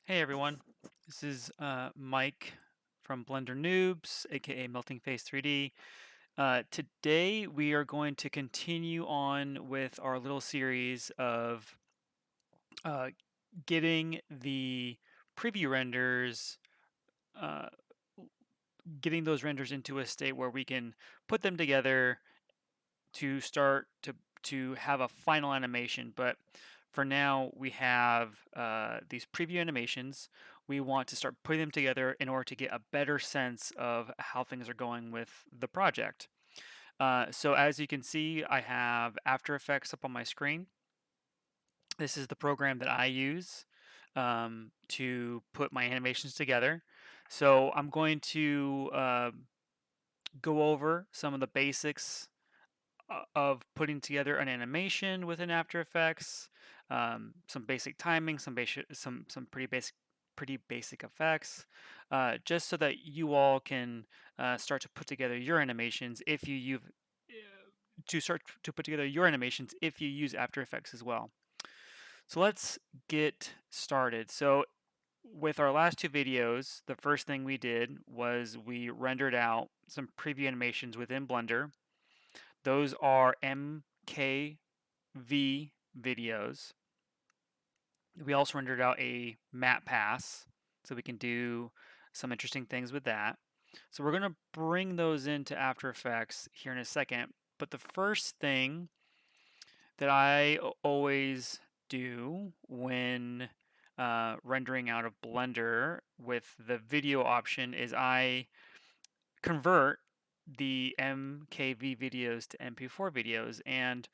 Hey everyone, this is Mike from Blender Noobs, aka Melting Face 3D. Today we are going to continue on with our little series of uh, getting the preview renders, uh, getting those renders into a state where we can put them together to start to have a final animation. But for now, we have these preview animations. We want to start putting them together in order to get a better sense of how things are going with the project. So as you can see, I have After Effects up on my screen. This is the program that I use to put my animations together. So I'm going to go over some of the basics of putting together an animation within After Effects, some basic timing, some pretty basic effects, just so that you all can start to put together your animations if you use to start to put together your animations if you use After Effects as well. So let's get started. So with our last two videos, the first thing we did was we rendered out some preview animations within Blender. Those are MKV videos. We also rendered out a map pass, so we can do some interesting things with that. So we're going to bring those into After Effects here in a second. But the first thing that I always do when rendering out of Blender with the video option is I convert the MKV videos to MP4 videos. And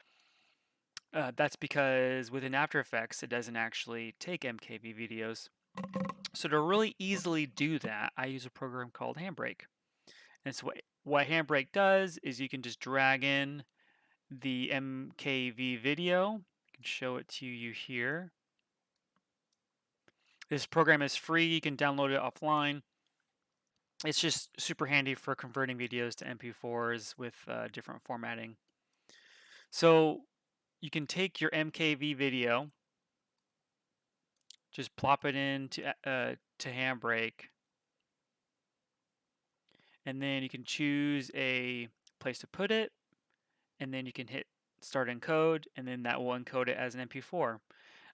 that's because within After Effects, it doesn't actually take MKV videos. So to really easily do that, I use a program called Handbrake. And so what Handbrake does is you can just drag in the MKV video. I can show it to you here. This program is free. You can download it offline. It's just super handy for converting videos to MP4s with different formatting. So you can take your MKV video, just plop it into to Handbrake, and then you can choose a place to put it, and then you can hit start encode, and then that will encode it as an MP4.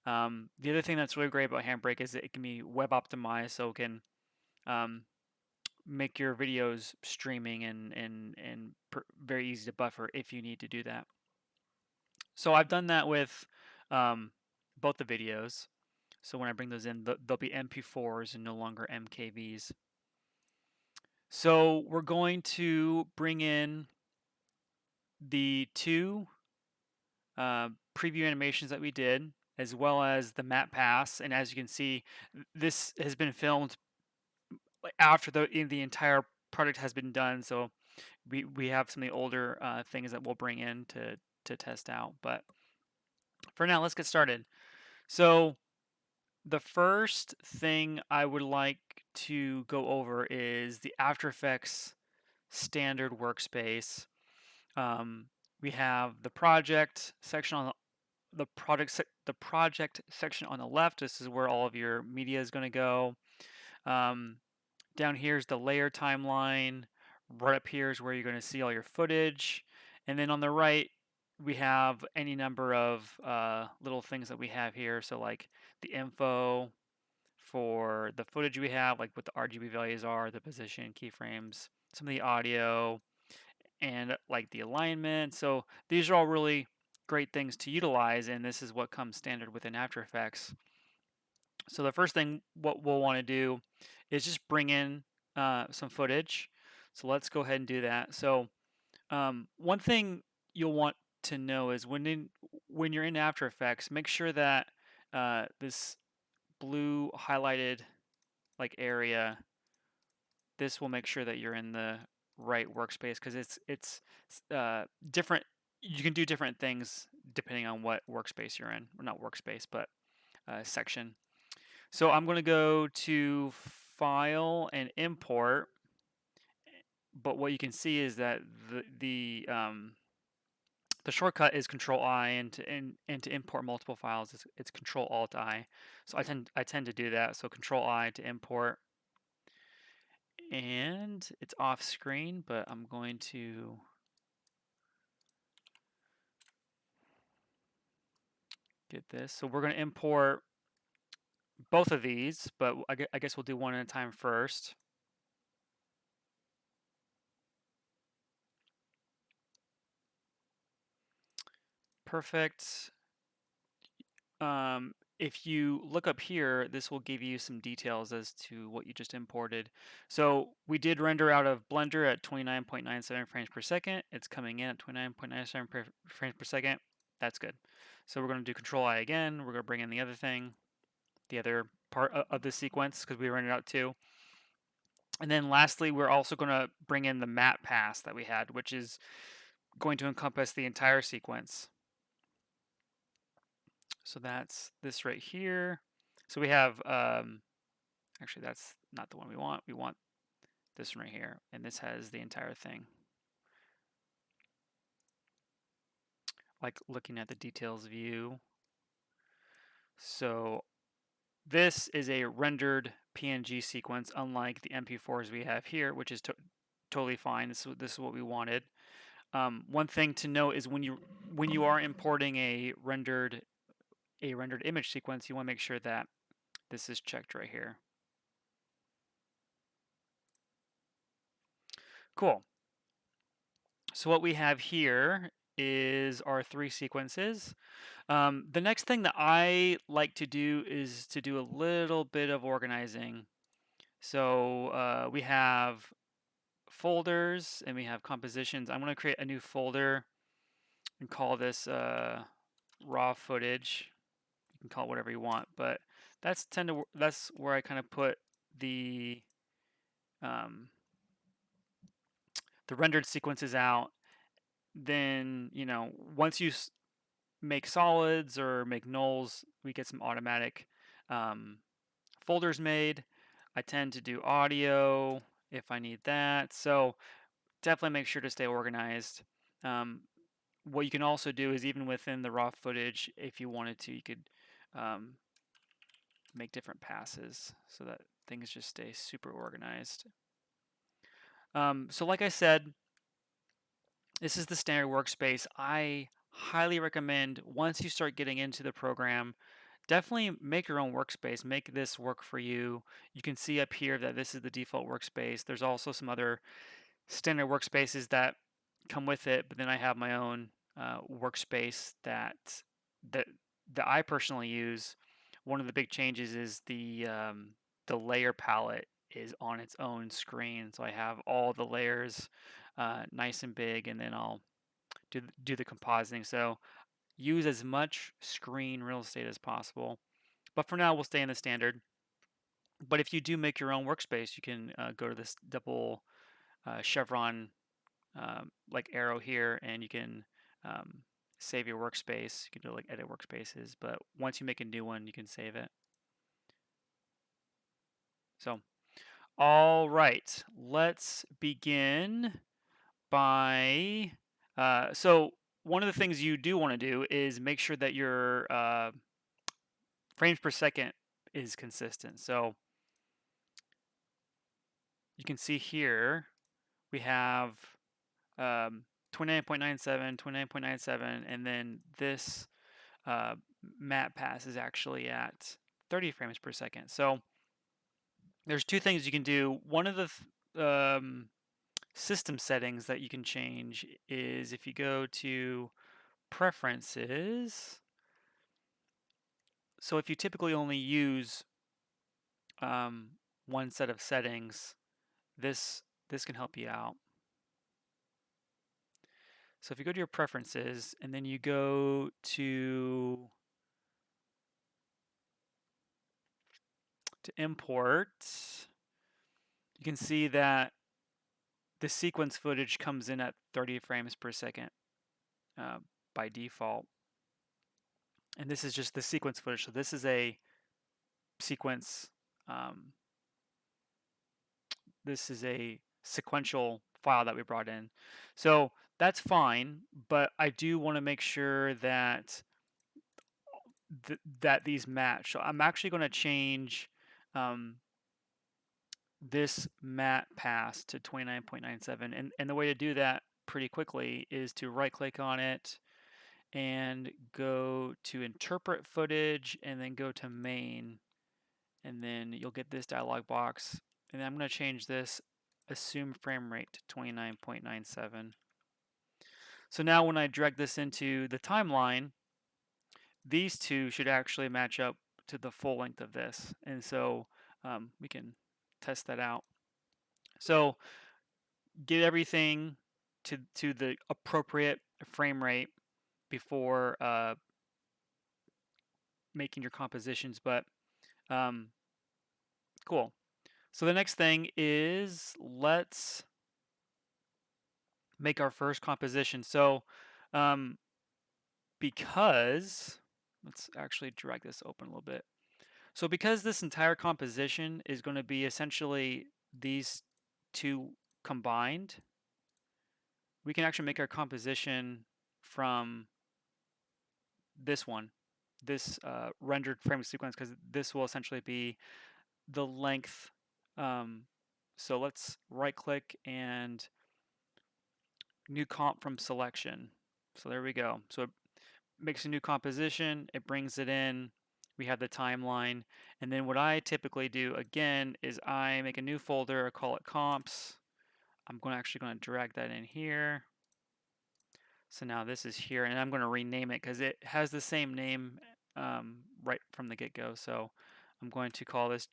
The other thing that's really great about Handbrake is that it can be web optimized, so it can um, make your videos streaming and very easy to buffer if you need to do that. So I've done that with um, both the videos. So when I bring those in, they'll be MP4s and no longer MKVs. So we're going to bring in the two preview animations that we did, as well as the map pass. And as you can see, this has been filmed after the entire project has been done. So we have some of the older things that we'll bring in to test out. But for now, let's get started. So the first thing I would like to go over is the After Effects standard workspace. Um, we have the project section on the project section on the left. This is where all of your media is going to go. Down here is the layer timeline. Right up here is where you're going to see all your footage. And then on the right, we have any number of little things that we have here. So like the info for the footage we have, like what the RGB values are, the position, keyframes, some of the audio, and like the alignment. So these are all really great things to utilize, and this is what comes standard within After Effects. So the first thing what we'll want to do is just bring in some footage. So let's go ahead and do that. So one thing you'll want to know is when you're in After Effects, make sure that this blue highlighted like area, this will make sure that you're in the right workspace because it's different. You can do different things depending on what workspace you're in. Well, not workspace, but section. So I'm going to go to File and Import. But what you can see is that the the shortcut is Control I, and to import multiple files, it's Control Alt I. So I tend to do that. So Control I to import, and it's off screen, but I'm going to get this. So we're going to import both of these, but I guess we'll do one at a time first. Perfect. If you look up here, this will give you some details as to what you just imported. So we did render out of Blender at 29.97 frames per second. It's coming in at 29.97 frames per second. That's good. So we're going to do Control I again. We're going to bring in the other thing, the other part of the sequence, because we rendered out two. And then lastly, we're also going to bring in the matte pass that we had, which is going to encompass the entire sequence. So that's this right here. So we have, actually that's not the one we want. We want this one right here. And this has the entire thing. Like looking at the details view. So this is a rendered PNG sequence, unlike the MP4s we have here, which is totally fine. This is what we wanted. One thing to note is when you are importing a rendered image sequence, you want to make sure that this is checked right here. Cool. So what we have here is our three sequences. The next thing that I like to do is to do a little bit of organizing. So we have folders and we have compositions. I'm going to create a new folder and call this raw footage. You can call it whatever you want, but that's where I kind of put the rendered sequences out. Then once you make solids or make nulls, we get some automatic folders made. I tend to do audio if I need that. So definitely make sure to stay organized. What you can also do is even within the raw footage, if you wanted to, you could make different passes so that things just stay super organized. So like I said, this is the standard workspace. I highly recommend once you start getting into the program, definitely make your own workspace. Make this work for you. You can see up here that this is the default workspace. There's also some other standard workspaces that come with it, but then I have my own workspace that that I personally use. One of the big changes is the layer palette is on its own screen, so I have all the layers nice and big, and then I'll do the compositing. So use as much screen real estate as possible. But for now, we'll stay in the standard. But if you do make your own workspace, you can go to this double chevron like arrow here, and you can save your workspace. You can do like edit workspaces, but once you make a new one, you can save it. So, all right, let's begin by, so one of the things you do want to do is make sure that your frames per second is consistent. So you can see here we have 29.97, 29.97, and then this matte pass is actually at 30 frames per second. So there's two things you can do. One of the system settings that you can change is if you go to preferences. So if you typically only use one set of settings, this can help you out. So if you go to your preferences and then you go to import, you can see that the sequence footage comes in at 30 frames per second by default. And this is just the sequence footage. So this is a sequence, this is a sequential file that we brought in. So that's fine, but I do want to make sure that that these match. So I'm actually going to change um, this matte pass to 29.97, and the way to do that pretty quickly is to right click on it and go to interpret footage and then go to main, and then you'll get this dialog box, and I'm going to change this assume frame rate to 29.97. So now when I drag this into the timeline, these two should actually match up to the full length of this, and so we can test that out. So get everything to the appropriate frame rate before making your compositions, but cool. So the next thing is let's make our first composition. So because, let's actually drag this open a little bit. So because this entire composition is going to be essentially these two combined, we can actually make our composition from this one, this rendered frame sequence, because this will essentially be the length. So let's right click and new comp from selection. So there we go. So it makes a new composition, it brings it in, we have the timeline, and then what I typically do again is I make a new folder, I call it comps. I'm actually going to drag that in here. So now this is here, and I'm going to rename it because it has the same name right from the get-go. So I'm going to call this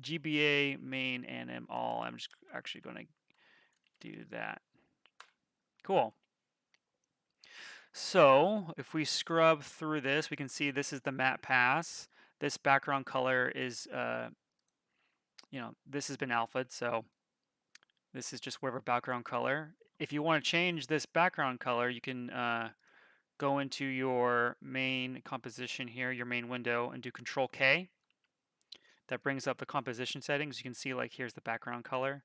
GBA main and M all. I'm just actually going to do that. Cool. So if we scrub through this, we can see this is the matte pass. This background color is, this has been alphaed, so this is just whatever background color. If you want to change this background color, you can go into your main composition here, your main window, and do Control K. That brings up the composition settings. You can see like here's the background color,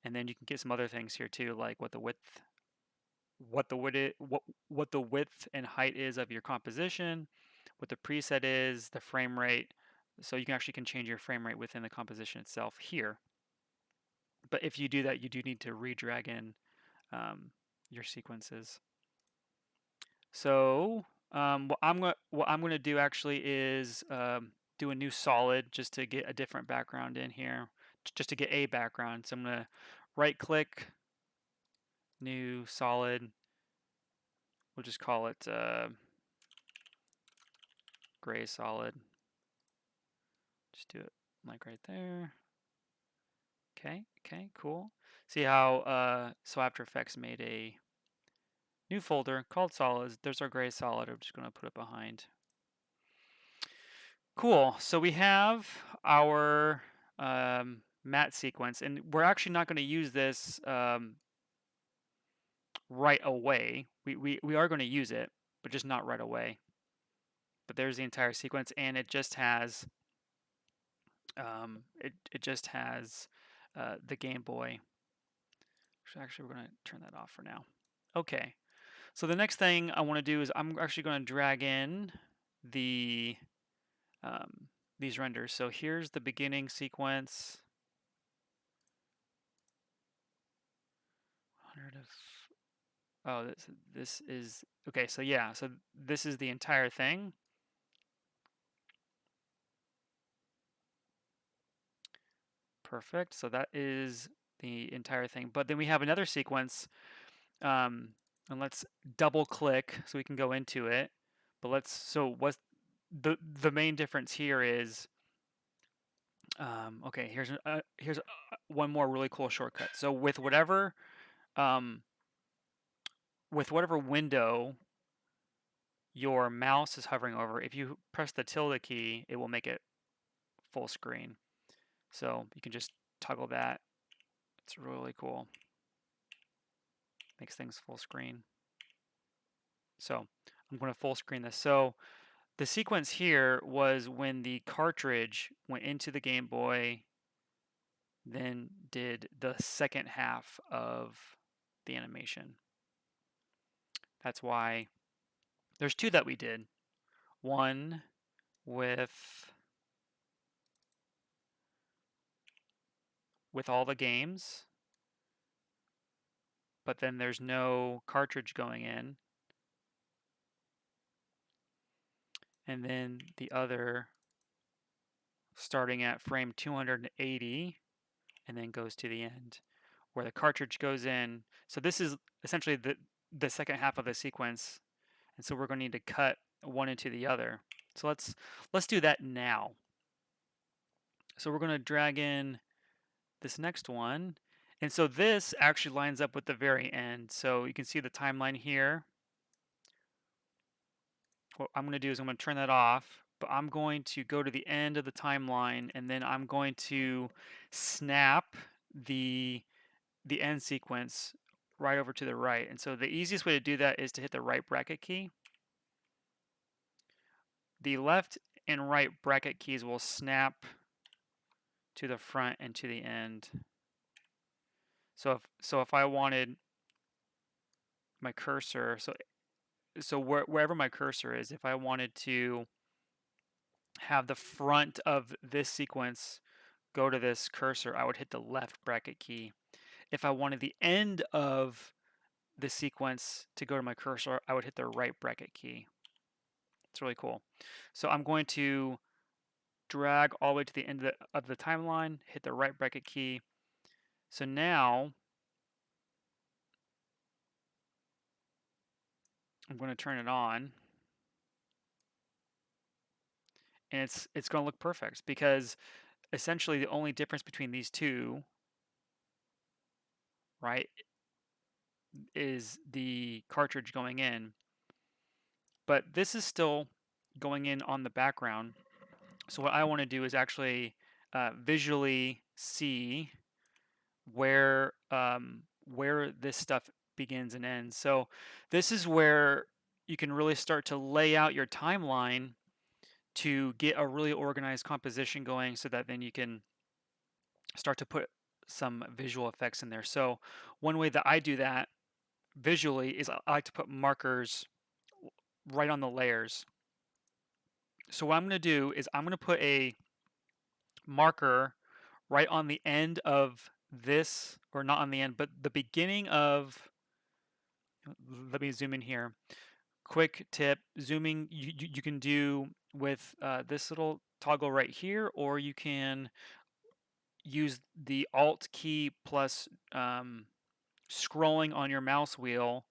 and then you can get some other things here too, like what the width what the width and height is of your composition, what the preset is, the frame rate. So you can actually change your frame rate within the composition itself here. But if you do that, you do need to redrag in your sequences. So what I'm going to do actually is do a new solid just to get a different background in here, just to get a background. So I'm going to right click, new solid. We'll just call it gray solid. Just do it like right there. Okay, cool. See how so After Effects made a new folder called solids. There's our gray solid. I'm just going to put it behind. Cool. So we have our matte sequence, and we're actually not going to use this right away. We are going to use it, but just not right away. But there's the entire sequence, and it just has it just has the Game Boy. Actually, we're going to turn that off for now. Okay. So the next thing I want to do is I'm actually going to drag in the these renders. So here's the beginning sequence. 100 of oh, this is okay. So yeah, so this is the entire thing. Perfect. So that is the entire thing. But then we have another sequence, and let's double click so we can go into it. But what's the main difference here is okay. Here's one more really cool shortcut. So um, with whatever window your mouse is hovering over, if you press the tilde key, it will make it full screen. So you can just toggle that. It's really cool. Makes things full screen. So I'm going to full screen this. So the sequence here was when the cartridge went into the Game Boy, then did the second half of the animation. That's why there's 2 that we did. One with all the games, but then there's no cartridge going in. And then the other starting at frame 280 and then goes to the end where the cartridge goes in. So this is essentially the second half of the sequence, and so we're going to need to cut one into the other. So let's do that now. So we're going to drag in this next one, and so this actually lines up with the very end. So you can see the timeline here. What I'm going to do is I'm going to turn that off, but I'm going to go to the end of the timeline, and then I'm going to snap the end sequence right over to the right. And so the easiest way to do that is to hit the right bracket key. The left and right bracket keys will snap to the front and to the end. So if I wanted my cursor, so wherever my cursor is, if I wanted to have the front of this sequence go to this cursor, I would hit the left bracket key. If I wanted the end of the sequence to go to my cursor, I would hit the right bracket key. It's really cool. So I'm going to drag all the way to the end of the timeline, hit the right bracket key. So now I'm going to turn it on, and it's going to look perfect because essentially the only difference between these two, right, is the cartridge going in. But this is still going in on the background. So what I want to do is actually visually see where this stuff begins and ends. So this is where you can really start to lay out your timeline to get a really organized composition going, so that then you can start to put some visual effects in there. So one way that I do that visually is I like to put markers right on the layers. So what I'm going to do is I'm going to put a marker right on the end of this, or not on the end, but the beginning of, let me zoom in here. Quick tip, zooming you can do with this little toggle right here, or you can use the Alt key plus scrolling on your mouse wheel.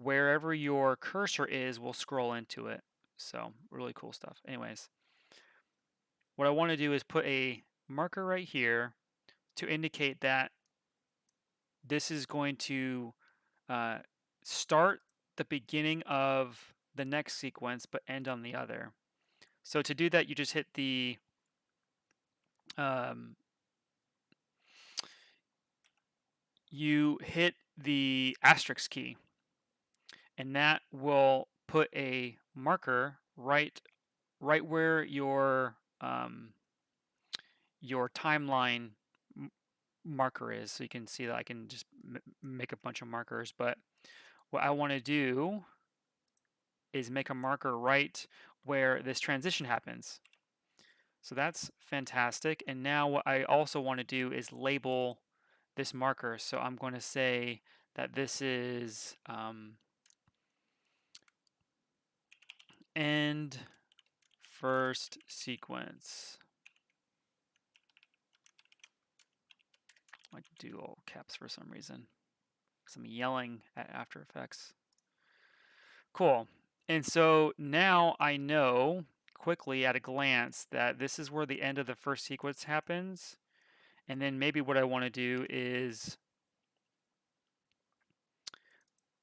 Wherever your cursor is will scroll into it. So really cool stuff. Anyways, what I want to do is put a marker right here to indicate that this is going to start the beginning of the next sequence but end on the other. So to do that, you just hit the asterisk key, and that will put a marker right where your timeline marker is. So you can see that I can just make a bunch of markers, but what I want to do is make a marker right where this transition happens. So that's fantastic. And now what I also want to do is label this marker. So I'm going to say that this is end first sequence. I like to do all caps for some reason, because I'm yelling at After Effects. Cool. And so now I know quickly at a glance that this is where the end of the first sequence happens. And then maybe what I want to do is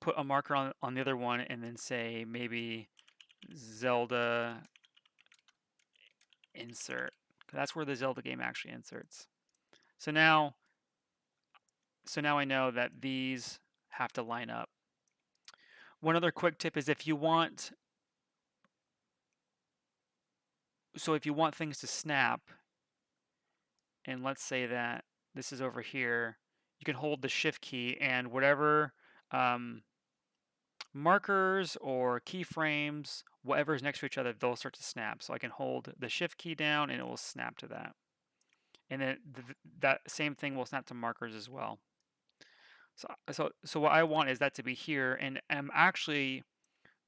put a marker on the other one and then say maybe Zelda insert. That's where the Zelda game actually inserts. So now I know that these have to line up. One other quick tip is if you want things to snap, and let's say that this is over here, you can hold the shift key, and whatever markers or keyframes, whatever is next to each other, they'll start to snap. So I can hold the shift key down and it will snap to that. And then that same thing will snap to markers as well. So what I want is that to be here, and I'm actually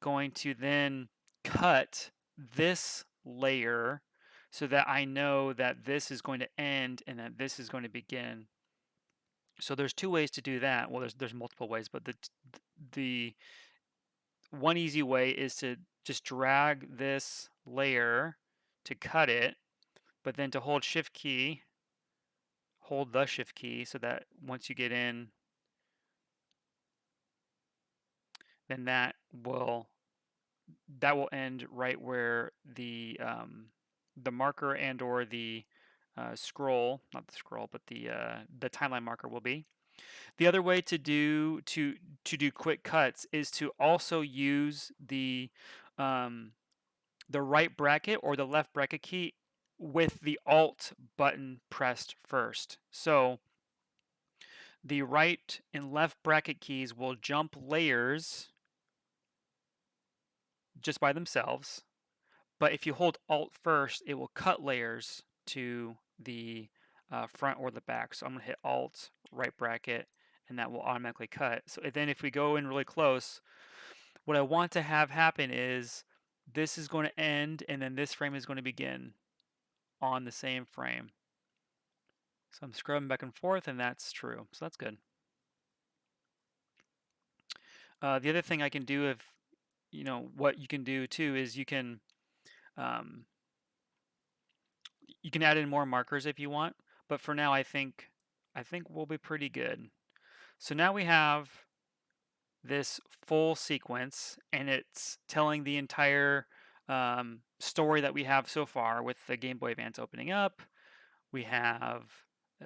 going to then cut this layer so that I know that this is going to end and that this is going to begin. So there's two ways to do that. Well, there's multiple ways, but the one easy way is to just drag this layer to cut it, but then to hold shift key, hold the shift key so that once you get in, then that will end right where the marker and or the scroll, not the scroll, but the timeline marker will be. The other way to do quick cuts is to also use the right bracket or the left bracket key with the Alt button pressed first. So the right and left bracket keys will jump layers just by themselves, but if you hold Alt first, it will cut layers to the front or the back. So I'm going to hit Alt, right bracket, and that will automatically cut. So then if we go in really close, what I want to have happen is this is going to end and then this frame is going to begin on the same frame. So I'm scrubbing back and forth and that's true. So that's good. The other thing I can do, if what you can do too, is you can add in more markers if you want, but for now I think we'll be pretty good. So now we have this full sequence and it's telling the entire story that we have so far with the Game Boy Advance opening up. We have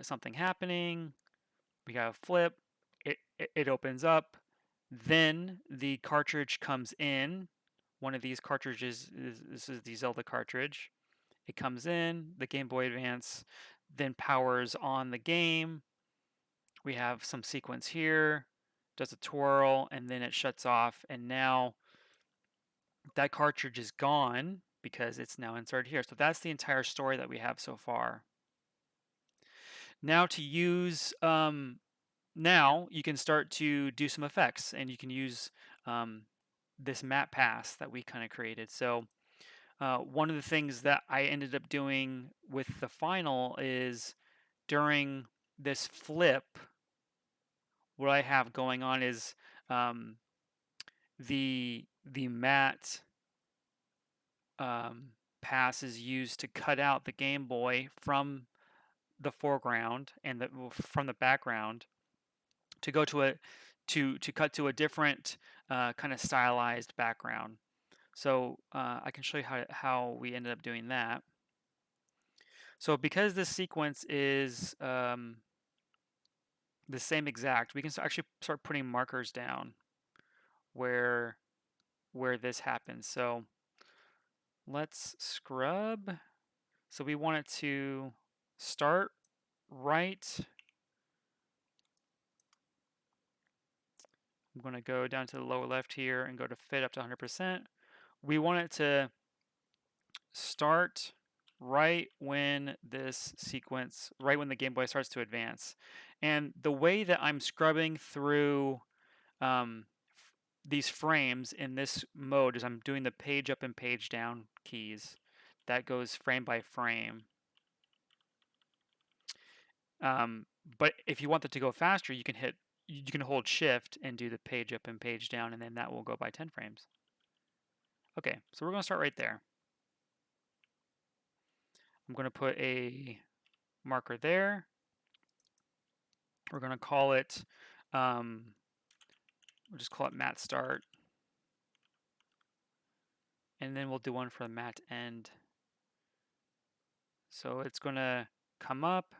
something happening. We have a flip. It opens up. Then the cartridge comes in. One of these cartridges this is the Zelda cartridge. It comes in. The Game Boy Advance then powers on the game. We have some sequence here, does a twirl, and then it shuts off. And now that cartridge is gone because it's now inserted here. So that's the entire story that we have so far. Now to use now you can start to do some effects, and you can use this map pass that we kind of created. So one of the things that I ended up doing with the final is during this flip, what I have going on is the matte pass is used to cut out the Game Boy from the foreground and from the background to go to to cut to a different kind of stylized background. So I can show you how we ended up doing that. So because this sequence is the same exact, we can actually start putting markers down where this happens. So let's scrub. So we want it to start right. I'm going to go down to the lower left here and go to fit up to 100%. We want it to start right when this sequence, right when the Game Boy starts to advance. And the way that I'm scrubbing through these frames in this mode is I'm doing the page up and page down keys. That goes frame by frame. But if you want that to go faster, you can hold shift and do the page up and page down, and then that will go by 10 frames. Okay, so we're going to start right there. I'm going to put a marker there. We're going to call it, we'll just call it matte start. And then we'll do one for the matte end. So it's going to come up.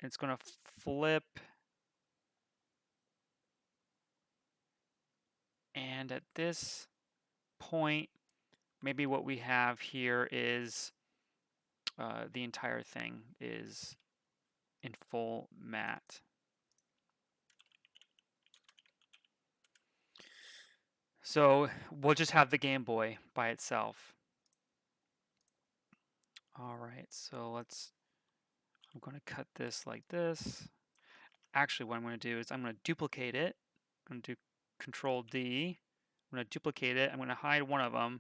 It's going to flip. And at this point, maybe what we have here is the entire thing is in full matte. So we'll just have the Game Boy by itself. All right, so I'm going to cut this like this. Actually, what I'm going to do is I'm going to duplicate it. I'm going to do Control D. I'm going to duplicate it. I'm going to hide one of them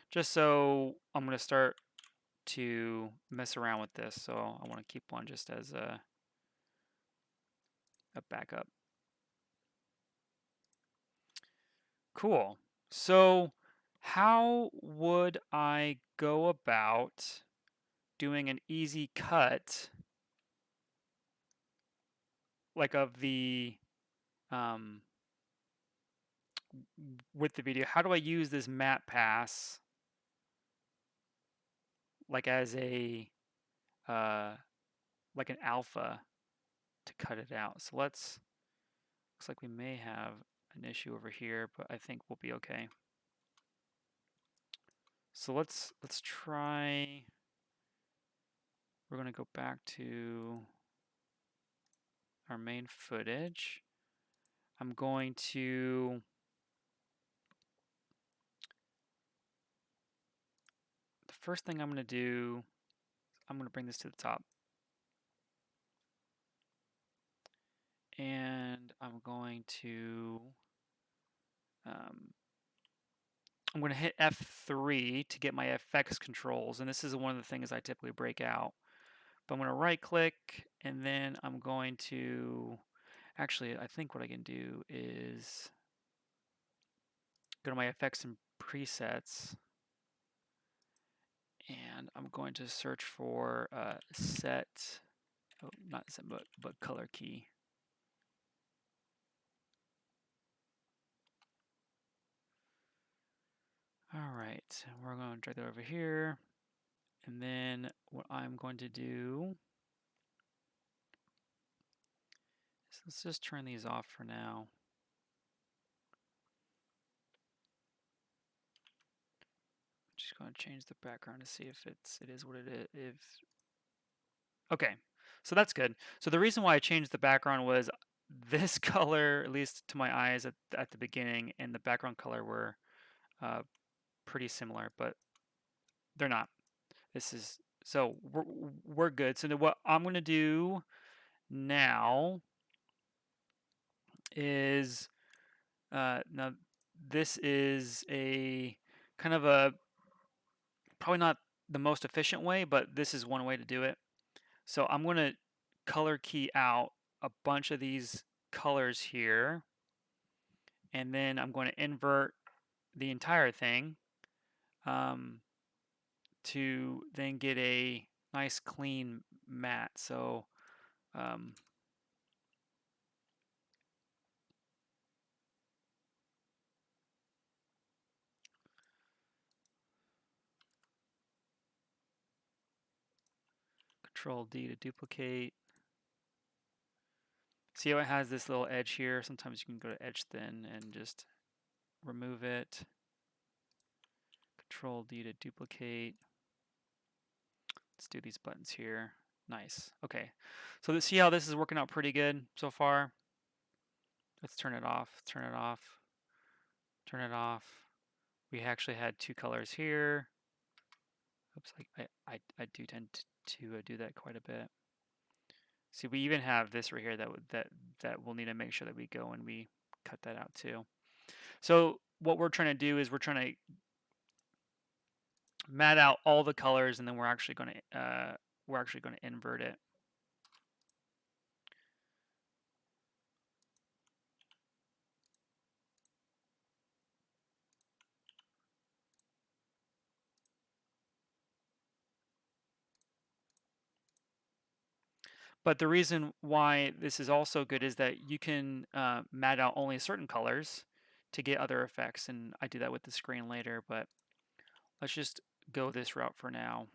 just so I'm going to start to mess around with this. So I want to keep one just as a backup. Cool. So how would I go about doing an easy cut like of the with the video? How do I use this map pass like as a like an alpha to cut it out? So looks like we may have an issue over here, but I think we'll be okay. So let's try. We're going to go back to our main footage. I'm going to the first thing I'm going to do, I'm going to bring this to the top. And I'm going to hit F3 to get my FX controls, and this is one of the things I typically break out. But I'm going to right click, and then I'm going to, actually I think what I can do is go to my effects and presets, and I'm going to search for set, oh, not set, but color key. All right, we're going to drag that over here. And then what I'm going to do is let's just turn these off for now. I'm just going to change the background to see if it is what it is. Okay, so that's good. So the reason why I changed the background was this color, at least to my eyes at the beginning, and the background color were pretty similar, but they're not. This is, so we're good. So what I'm going to do now is, now this is a kind of a, probably not the most efficient way, but this is one way to do it. So I'm going to color key out a bunch of these colors here, and then I'm going to invert the entire thing to then get a nice clean matte. So Control D to duplicate. See how it has this little edge here? Sometimes you can go to edge thin and just remove it. Control D to duplicate. Let's do these buttons here. Nice. Okay. So let's see how this is working out pretty good so far. Let's turn it off, turn it off, turn it off. We actually had two colors here. Oops, I do tend to do that quite a bit. See, we even have this right here that we'll need to make sure that we go and we cut that out too. So what we're trying to do is we're trying to matte out all the colors, and then we're actually going to invert it. But the reason why this is also good is that you can matte out only certain colors to get other effects, and I do that with the screen later, but let's just go this route for now.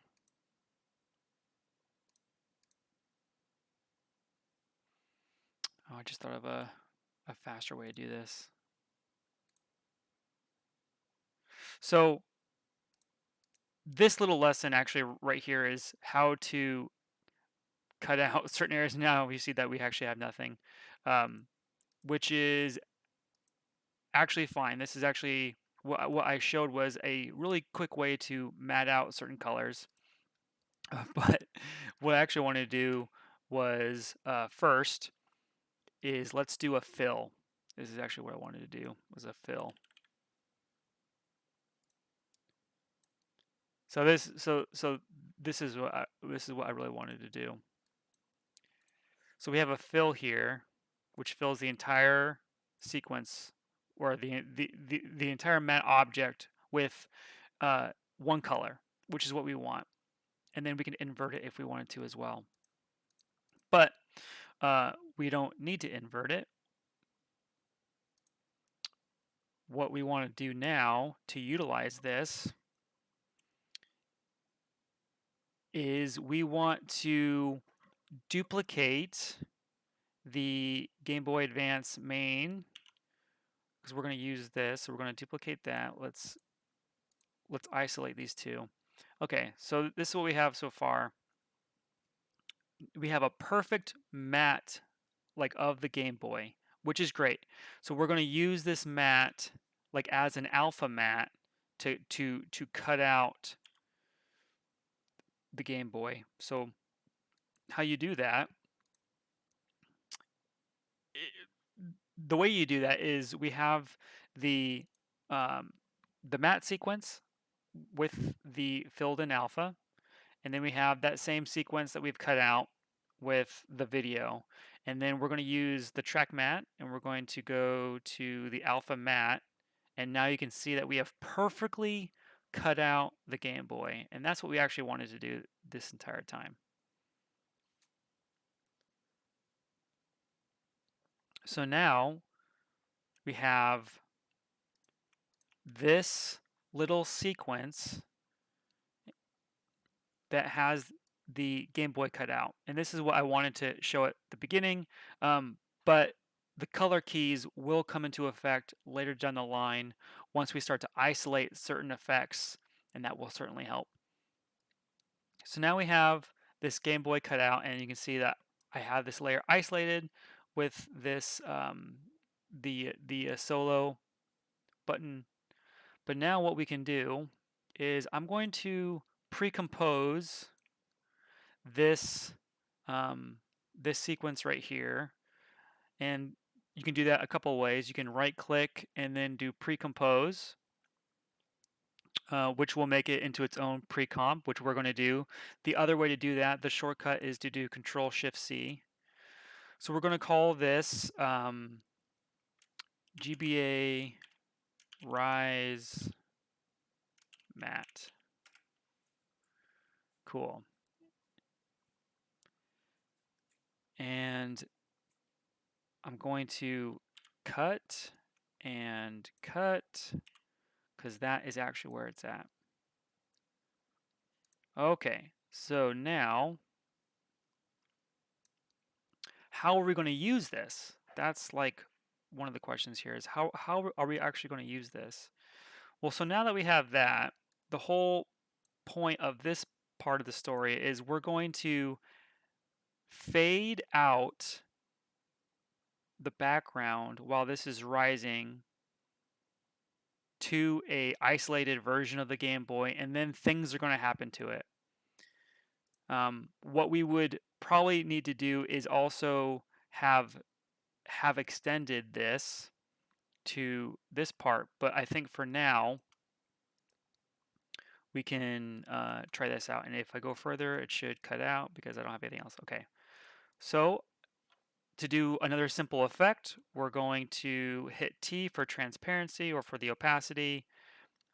Oh, I just thought of a faster way to do this. So this little lesson actually right here is how to cut out certain areas. Now we see that we actually have nothing, which is actually fine. This is actually what I showed was a really quick way to mat out certain colors. But what I actually wanted to do was first is let's do a fill. This is actually what I wanted to do, was a fill. So this is what I really wanted to do. So we have a fill here, which fills the entire sequence or the entire mat object with one color, which is what we want. And then we can invert it if we wanted to as well. But we don't need to invert it. What we want to do now to utilize this is we want to duplicate the Game Boy Advance main, because we're going to use this. So we're going to duplicate that. Let's isolate these two. Okay, so this is what we have so far. We have a perfect mat like of the Game Boy, which is great. So we're going to use this mat like as an alpha mat to cut out the Game Boy. So how you do that, the way you do that is we have the um, mat sequence with the filled in alpha, and then we have that same sequence that we've cut out with the video, and then we're going to use the track mat, and we're going to go to the alpha mat, and now you can see that we have perfectly cut out the Game Boy, and that's what we actually wanted to do this entire time. So now we have this little sequence that has the Game Boy cut out. And this is what I wanted to show at the beginning, but the color keys will come into effect later down the line once we start to isolate certain effects, and that will certainly help. So now we have this Game Boy cut out, and you can see that I have this layer isolated with this the solo button. But now what we can do is I'm going to pre-compose this this sequence right here, and you can do that a couple ways. You can right click and then do pre-compose, which will make it into its own pre-comp, which we're going to do. The other way to do that, the shortcut, is to do Control Shift C. So we're going to call this GBA Rise Mat. Cool. And I'm going to cut and cut, because that is actually where it's at. Okay, so now, how are we going to use this? That's like one of the questions here, is how are we actually going to use this? Well, so now that we have that, the whole point of this part of the story is we're going to fade out the background while this is rising to a isolated version of the Game Boy, and then things are going to happen to it. What we would probably need to do is also have extended this to this part, but I think for now we can try this out, and if I go further it should cut out because I don't have anything else. Okay, so to do another simple effect, we're going to hit T for transparency or for the opacity.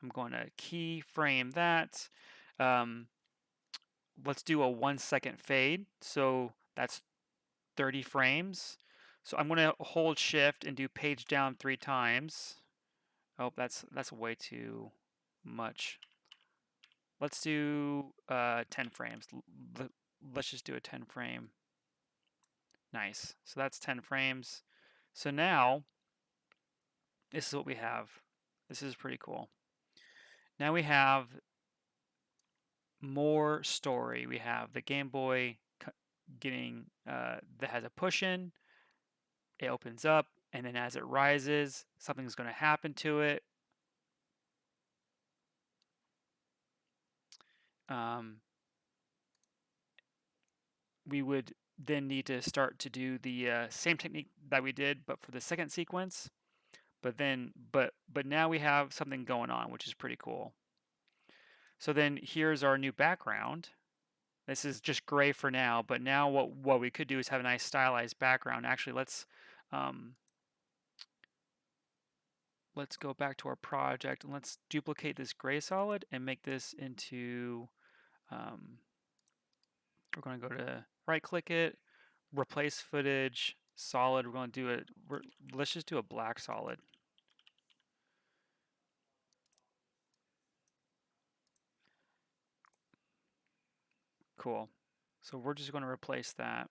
I'm going to keyframe that. Let's do a 1 second fade. So that's 30 frames. So I'm going to hold shift and do page down 3 times. Oh, that's way too much. Let's do 10 frames. Let's just do a 10 frame. Nice. So that's 10 frames. So now, this is what we have. This is pretty cool. Now we have more story. We have the Game Boy getting, that has a push in. It opens up, and then as it rises, something's going to happen to it. we would then need to start to do the same technique that we did, but for the second sequence. But now we have something going on, which is pretty cool. So then here's our new background. This is just gray for now, but now what we could do is have a nice stylized background. Actually, let's go back to our project and let's duplicate this gray solid and make this into, we're going to go to right click it, replace footage, solid. We're going to do it, let's just do a black solid. Cool. So we're just going to replace that.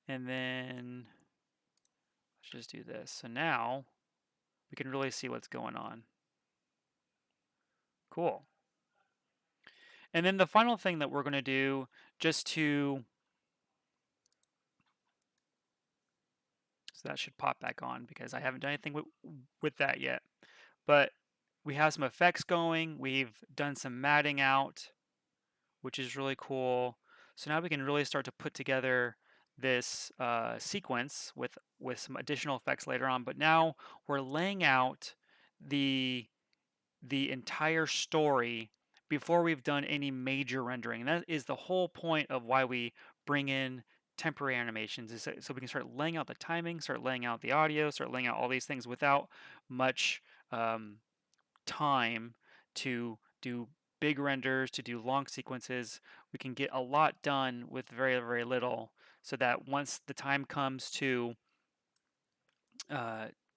And then let's just do this. So now we can really see what's going on. Cool. And then the final thing that we're going to do, just to, so that should pop back on because I haven't done anything with that yet. But we have some effects going. We've done some matting out, which is really cool. So now we can really start to put together this sequence with some additional effects later on. But now we're laying out the entire story before we've done any major rendering. And that is the whole point of why we bring in temporary animations, is so we can start laying out the timing, start laying out the audio, start laying out all these things without much time to do big renders, to do long sequences. We can get a lot done with very, very little, so that once the time comes to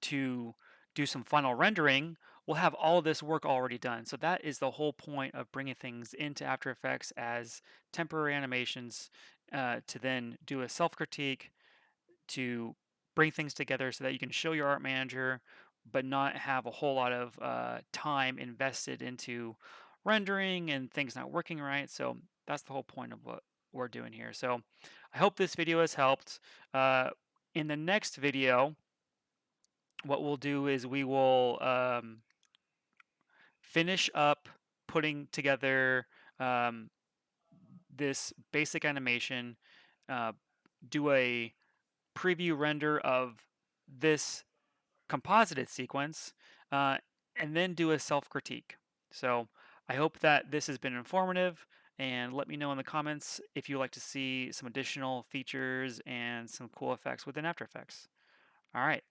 do some final rendering, we'll have all of this work already done. So that is the whole point of bringing things into After Effects as temporary animations, to then do a self-critique, to bring things together so that you can show your art manager, but not have a whole lot of time invested into rendering and things not working right. So that's the whole point of what we're doing here. So I hope this video has helped. In the next video, what we'll do is we will finish up putting together this basic animation, do a preview render of this composited sequence, uh, and then do a self-critique. So I hope that this has been informative, and let me know in the comments if you'd like to see some additional features and some cool effects within After Effects. All right.